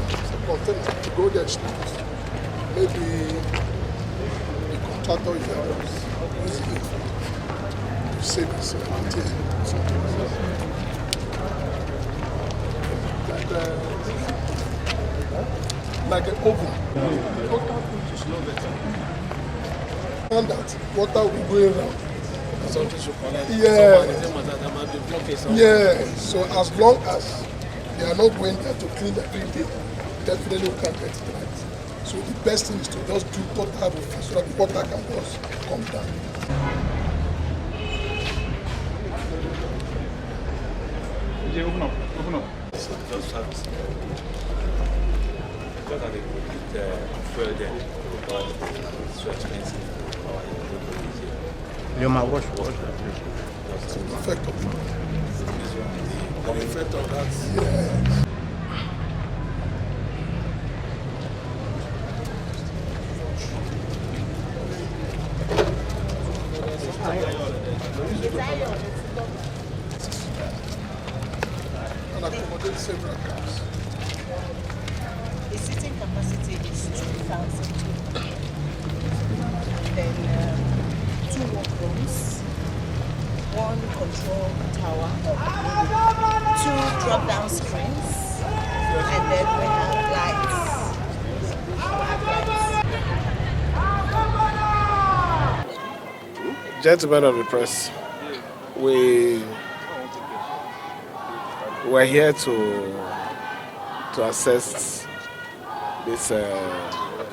it's a container. You go there, maybe the contractor is using it to save his like an oven. And that water will go around. Yeah. Yeah. So as long as they are not going there to clean every day, definitely we can get it right. So the best thing is to just do total refill so that the water can just come down. Open up. Just service. Because I think fuel there, but it's so expensive. You might wash. The effect of the effect of that. Yeah. And accommodate several cars. The seating capacity is 2,000. Then 2 workrooms, 1 control tower, 2 drop-down screens, and then we have lights. Gentlemen of the press, we're here to assess this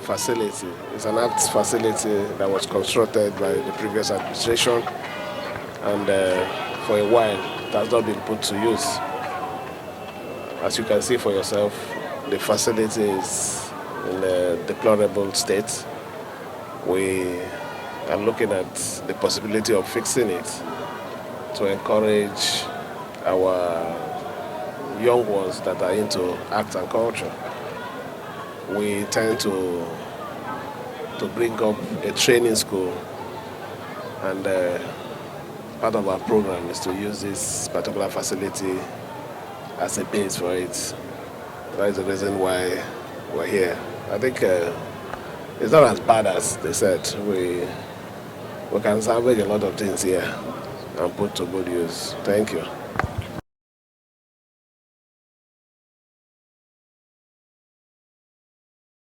facility. It's an arts facility that was constructed by the previous administration, and for a while it has not been put to use. As you can see for yourself, the facility is in a deplorable state. We are looking at the possibility of fixing it to encourage our young ones that are into art and culture. We tend to bring up a training school, and part of our program is to use this particular facility as a base for it. That is the reason why we're here. I think it's not as bad as they said. We can salvage a lot of things here and put to good use. Thank you.